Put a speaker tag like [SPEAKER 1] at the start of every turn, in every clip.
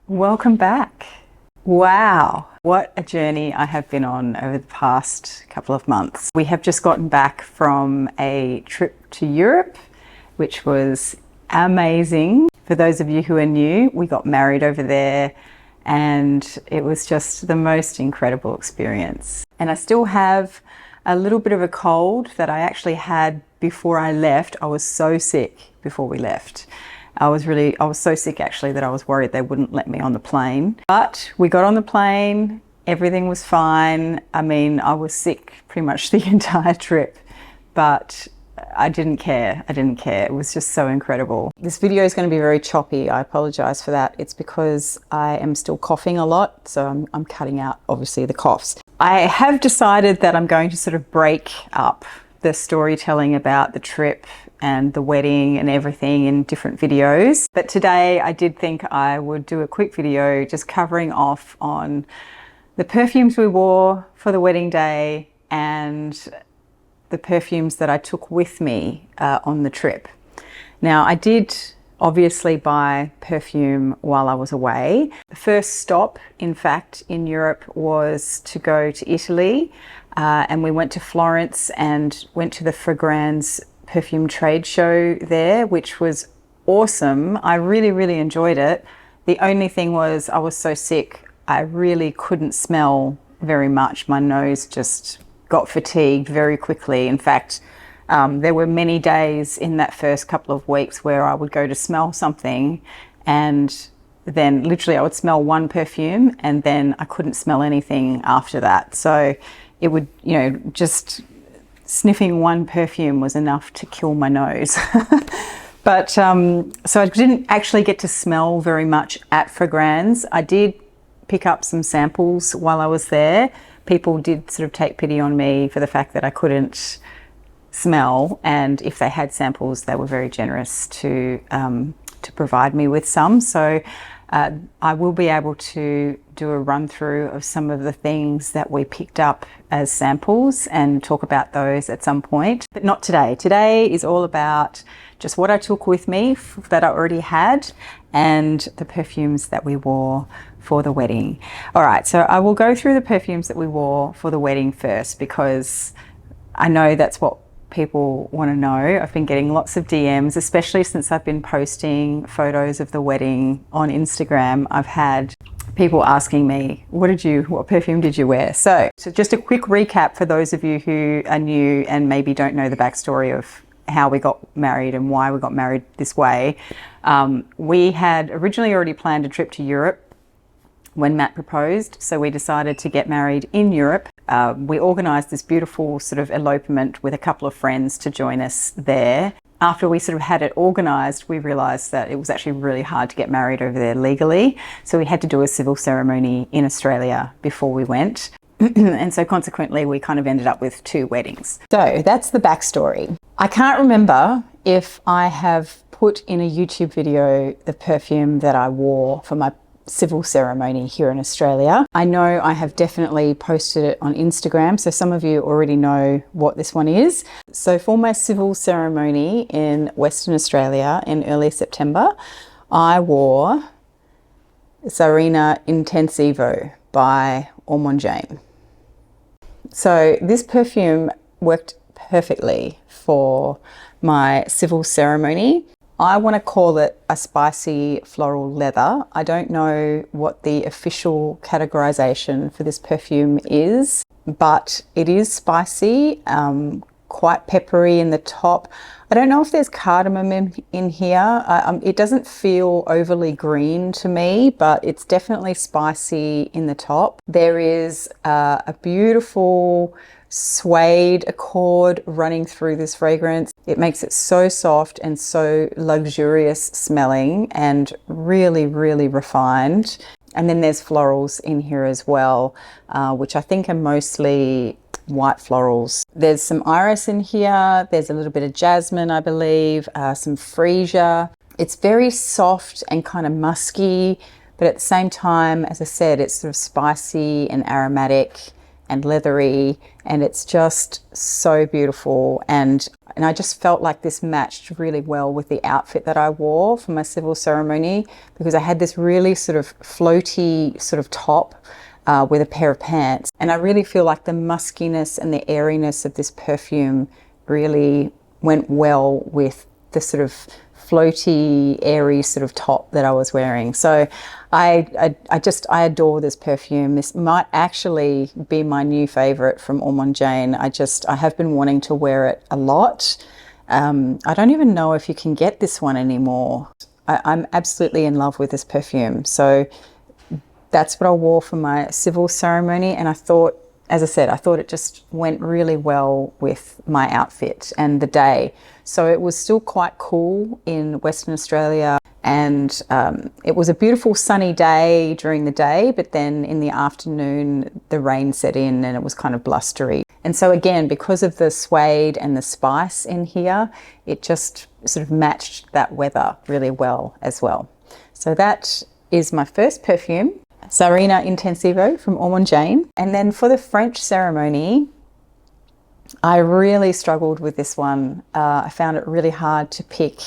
[SPEAKER 1] Welcome back. Wow, what a journey I have been on over the past couple of months. We have just gotten back from a trip to Europe, which was amazing. For those of you who are new, we got married over there and it was just the most incredible experience. And I still have a little bit of a cold that I actually had before I left. I was so sick before we left. I was so sick actually that I was worried they wouldn't let me on the plane. But we got on the plane, everything was fine. I mean, I was sick pretty much the entire trip, but I didn't care. It was just so incredible. This video is going to be very choppy. I apologize for that. It's because I am still coughing a lot, so I'm cutting out obviously the coughs. I have decided that I'm going to sort of break up the storytelling about the trip and the wedding and everything in different videos. But today I did think I would do a quick video just covering off on the perfumes we wore for the wedding day and the perfumes that I took with me on the trip. Now, I did obviously buy perfume while I was away. The first stop, in fact, in Europe was to go to Italy, and we went to Florence and went to the Fragrance perfume trade show there, which was awesome. I really enjoyed it. The only thing was I was so sick, I really couldn't smell very much. My nose just got fatigued very quickly. In fact, there were many days in that first couple of weeks where I would go to smell something and then literally I would smell one perfume and then I couldn't smell anything after that. So it would, just sniffing one perfume was enough to kill my nose. But so I didn't actually get to smell very much at Fragrance. I did pick up some samples while I was there. People did sort of take pity on me for the fact that I couldn't smell, and if they had samples, they were very generous to provide me with some. So I will be able to do a run through of some of the things that we picked up as samples and talk about those at some point, but not today. Today is all about just what I took with me that I already had and the perfumes that we wore for the wedding. All right, so I will go through the perfumes that we wore for the wedding first because I know that's what people want to know. I've been getting lots of DMs, especially since I've been posting photos of the wedding on Instagram. I've had people asking me, what perfume did you wear? So just a quick recap for those of you who are new and maybe don't know the backstory of how we got married and why we got married this way. We had originally already planned a trip to Europe when Matt proposed, so we decided to get married in Europe. We organised this beautiful sort of elopement with a couple of friends to join us there. After we sort of had it organised, we realised that it was actually really hard to get married over there legally, so we had to do a civil ceremony in Australia before we went. And so consequently, we kind of ended up with 2 weddings. So that's the backstory. I can't remember if I have put in a YouTube video the perfume that I wore for my civil ceremony here in Australia. I know I have definitely posted it on Instagram, so some of you already know what this one is. So for my civil ceremony in Western Australia in early September, I wore Zarina Intensivo by Ormond James. So this perfume worked perfectly for my civil ceremony. I want to call it a spicy floral leather. I don't know what the official categorization for this perfume is, but it is spicy, quite peppery in the top. I don't know if there's cardamom in here. It doesn't feel overly green to me, but it's definitely spicy in the top. There is a beautiful suede accord running through this fragrance. It makes it so soft and so luxurious smelling and really refined. And then there's florals in here as well, which I think are mostly white florals. There's some iris in here. There's a little bit of jasmine, I believe, some freesia. It's very soft and kind of musky, but at the same time, as I said, it's sort of spicy and aromatic and leathery, and it's just so beautiful. And And I just felt like this matched really well with the outfit that I wore for my civil ceremony, because I had this really sort of floaty sort of top with a pair of pants. And I really feel like the muskiness and the airiness of this perfume really went well with the sort of floaty, airy sort of top that I was wearing. So I adore this perfume. This might actually be my new favorite from Ormond Jane. I have been wanting to wear it a lot. I don't even know if you can get this one anymore. I'm absolutely in love with this perfume. So that's what I wore for my civil ceremony, and I thought, as I said, I thought it just went really well with my outfit and the day. So it was still quite cool in Western Australia, and it was a beautiful sunny day during the day, but then in the afternoon the rain set in and it was kind of blustery. And so again, because of the suede and the spice in here, it just sort of matched that weather really well as well. So that is my first perfume, Czarina Intensivo from Ormond Jane. And then for the French ceremony, I really struggled with this one. I found it really hard to pick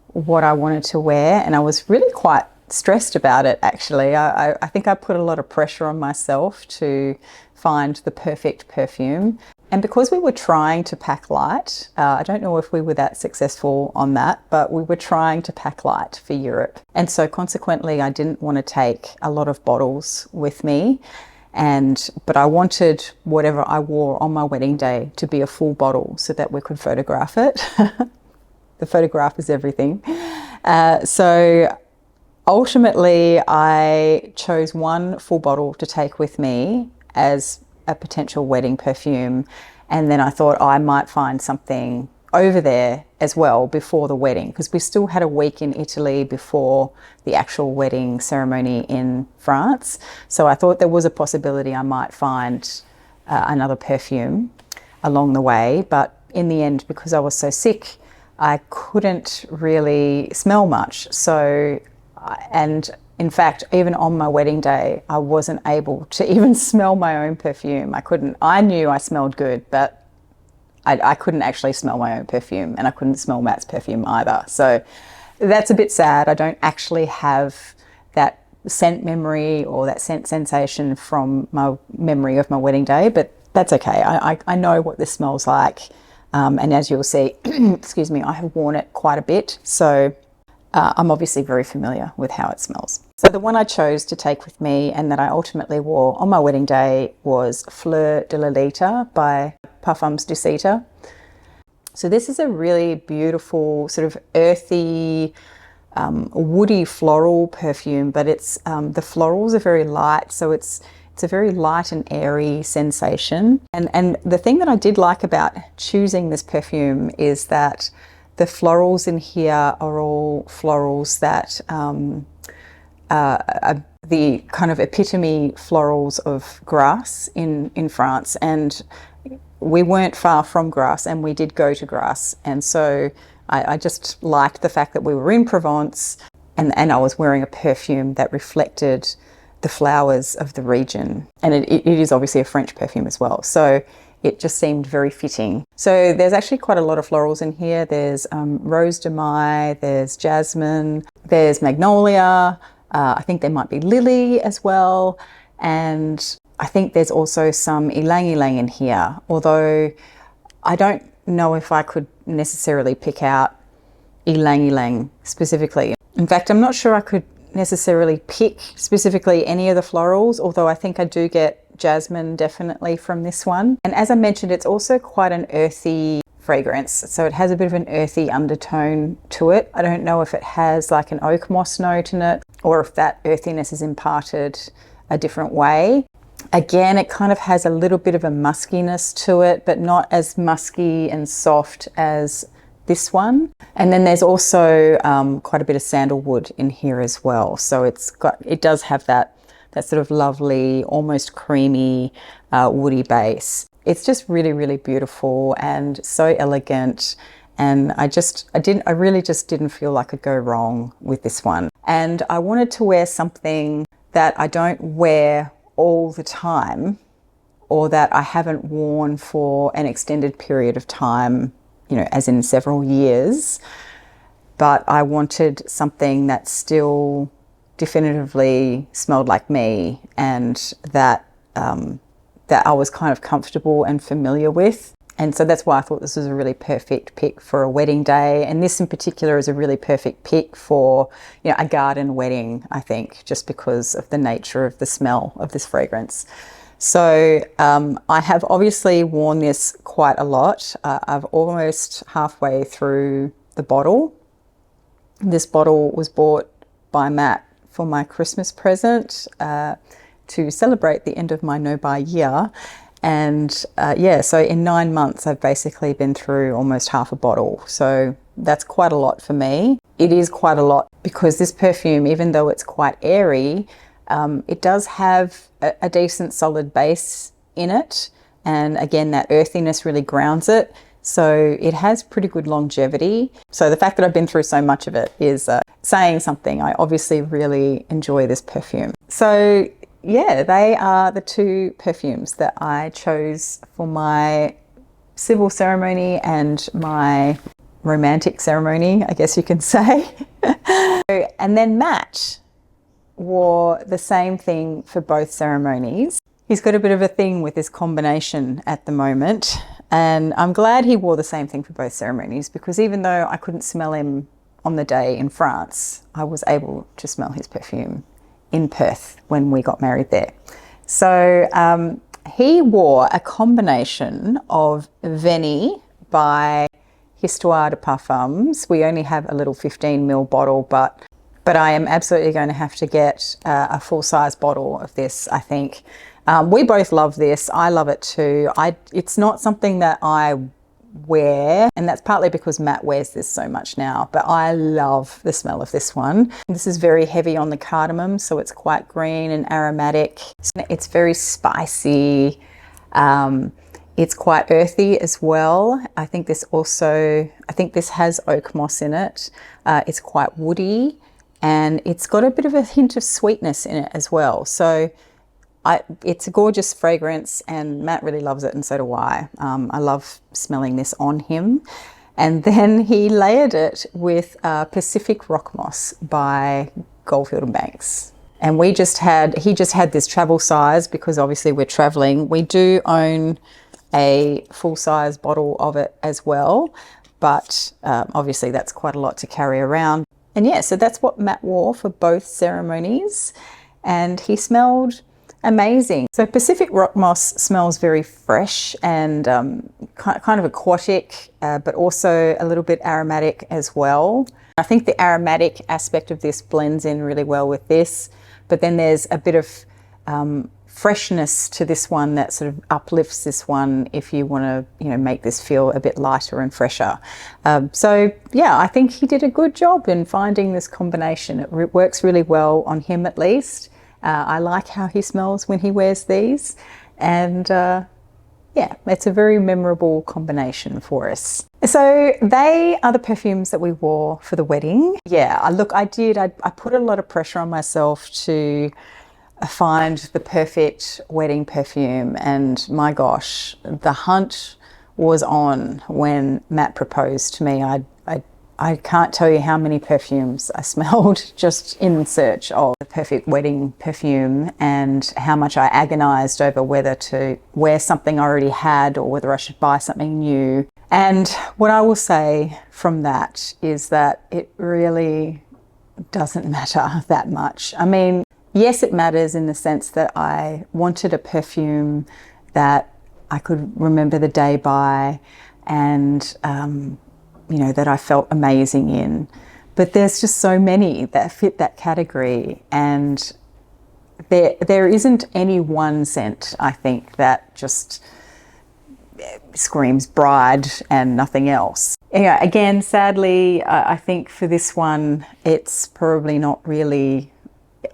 [SPEAKER 1] what I wanted to wear, and I was really quite stressed about it actually. I think I put a lot of pressure on myself to find the perfect perfume. And because we were trying to pack light, I don't know if we were that successful on that, but we were trying to pack light for Europe. And so consequently, I didn't want to take a lot of bottles with me. But I wanted whatever I wore on my wedding day to be a full bottle so that we could photograph it. The photograph is everything. So ultimately, I chose one full bottle to take with me as a potential wedding perfume, and then I thought I might find something over there as well before the wedding, because we still had a week in Italy before the actual wedding ceremony in France. So I thought there was a possibility I might find another perfume along the way, but in the end, because I was so sick, I couldn't really smell much. So and in fact, even on my wedding day, I wasn't able to even smell my own perfume. I knew I smelled good, but I couldn't actually smell my own perfume, and I couldn't smell Matt's perfume either. So that's a bit sad. I don't actually have that scent memory or that scent sensation from my memory of my wedding day, but that's okay. I know what this smells like. And as you'll see, excuse me, I have worn it quite a bit. So I'm obviously very familiar with how it smells. So the one I chose to take with me and that I ultimately wore on my wedding day was Fleur de Lolita by Perfumes du Cita. So this is a really beautiful sort of earthy, woody floral perfume, but it's the florals are very light, so it's a very light and airy sensation. And the thing that I did like about choosing this perfume is that the florals in here are all florals that are the kind of epitome florals of Grasse in France. And we weren't far from Grasse, and we did go to Grasse. And so I just liked the fact that we were in Provence, and I was wearing a perfume that reflected the flowers of the region. And it is obviously a French perfume as well. So it just seemed very fitting. So there's actually quite a lot of florals in here. There's Rose de Mai, there's jasmine, there's magnolia. I think there might be lily as well. And I think there's also some ylang ylang in here, although I don't know if I could necessarily pick out ylang ylang specifically. In fact, I'm not sure I could necessarily pick specifically any of the florals, although I think I do get jasmine definitely from this one. And as I mentioned, it's also quite an earthy fragrance, so it has a bit of an earthy undertone to it. I don't know if it has like an oak moss note in it, or if that earthiness is imparted a different way. Again, it kind of has a little bit of a muskiness to it, but not as musky and soft as this one. And then there's also quite a bit of sandalwood in here as well. So it does have that sort of lovely, almost creamy, woody base. It's just really, really beautiful and so elegant. And I really just didn't feel like I could go wrong with this one. And I wanted to wear something that I don't wear all the time, or that I haven't worn for an extended period of time you know, as in several years, but I wanted something that still definitively smelled like me, and that that I was kind of comfortable and familiar with. And so that's why I thought this was a really perfect pick for a wedding day. And this in particular is a really perfect pick for, you know, a garden wedding, I think, just because of the nature of the smell of this fragrance. So I have obviously worn this quite a lot. I've almost halfway through the bottle. This bottle was bought by Matt for my Christmas present to celebrate the end of my no-buy year. And yeah, so in 9 months, I've basically been through almost half a bottle. So that's quite a lot for me. It is quite a lot because this perfume, even though it's quite airy, it does have a decent solid base in it. And again, that earthiness really grounds it. So it has pretty good longevity. So the fact that I've been through so much of it is saying something. I obviously really enjoy this perfume. So yeah, they are the two perfumes that I chose for my civil ceremony and my romantic ceremony, I guess you can say. And then Matt wore the same thing for both ceremonies. He's got a bit of a thing with this combination at the moment, and I'm glad he wore the same thing for both ceremonies, because even though I couldn't smell him on the day in France, I was able to smell his perfume in Perth when we got married there. So he wore a combination of Veni by Histoire de Parfums. We only have a little 15ml bottle, but I am absolutely going to have to get a full-size bottle of this, I think. We both love this. I love it too. It's not something that I wear, and that's partly because Matt wears this so much now, but I love the smell of this one. This is very heavy on the cardamom, so it's quite green and aromatic. It's very spicy. It's quite earthy as well. I think this has oak moss in it. It's quite woody, and it's got a bit of a hint of sweetness in it as well. So it's a gorgeous fragrance, and Matt really loves it, and so do I. I love smelling this on him. And then he layered it with Pacific Rock Moss by Goldfield and Banks. And he just had this travel size, because obviously we're traveling. We do own a full-size bottle of it as well, but obviously that's quite a lot to carry around. And yeah, so that's what Matt wore for both ceremonies, and he smelled amazing. So Pacific Rock Moss smells very fresh and kind of aquatic, but also a little bit aromatic as well. I think the aromatic aspect of this blends in really well with this, but then there's a bit of freshness to this one that sort of uplifts this one if you want to, you know, make this feel a bit lighter and fresher. So yeah, I think he did a good job in finding this combination. It works really well on him, at least. I like how he smells when he wears these, and yeah, it's a very memorable combination for us. So they are the perfumes that we wore for the wedding. Yeah, I put a lot of pressure on myself to find the perfect wedding perfume, and my gosh, the hunt was on when Matt proposed to me. I can't tell you how many perfumes I smelled just in search of the perfect wedding perfume, and how much I agonized over whether to wear something I already had or whether I should buy something new. And what I will say from that is that it really doesn't matter that much. I mean, yes, it matters in the sense that I wanted a perfume that I could remember the day by, and you know, that I felt amazing in. But there's just so many that fit that category, and there isn't any one scent, I think, that just screams bride and nothing else. Yeah, again, sadly, I think for this one, it's probably not really,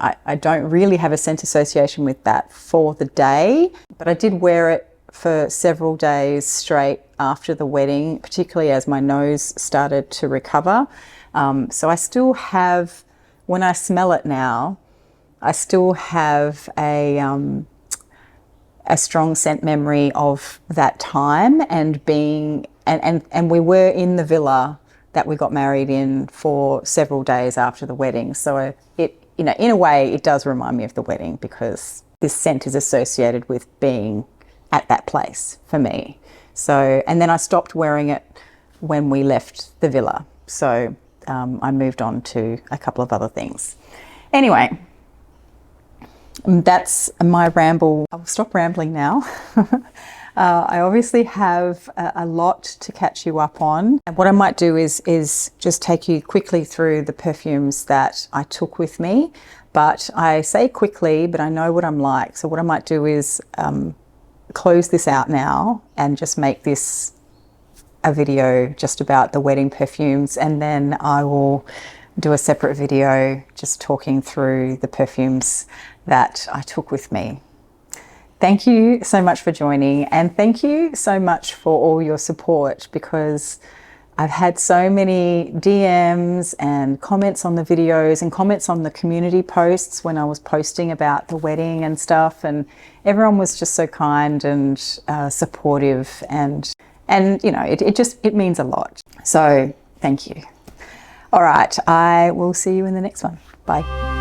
[SPEAKER 1] I don't really have a scent association with that for the day, but I did wear it for several days straight after the wedding, particularly as my nose started to recover. So I still have, when I smell it now, I still have a a strong scent memory of that time and being, and we were in the villa that we got married in for several days after the wedding. So it, you know, in a way it does remind me of the wedding because this scent is associated with being at that place for me. So, and then I stopped wearing it when we left the villa. So I moved on to a couple of other things. Anyway, that's my ramble. I'll stop rambling now. I obviously have a lot to catch you up on. And what I might do is just take you quickly through the perfumes that I took with me. But I say quickly, but I know what I'm like. So what I might do is close this out now and just make this a video just about the wedding perfumes, and then I will do a separate video just talking through the perfumes that I took with me. Thank you so much for joining, and thank you so much for all your support, because I've had so many DMs and comments on the videos and comments on the community posts when I was posting about the wedding and stuff, and everyone was just so kind and supportive, and you know, it means a lot. So thank you. All right, I will see you in the next one. Bye.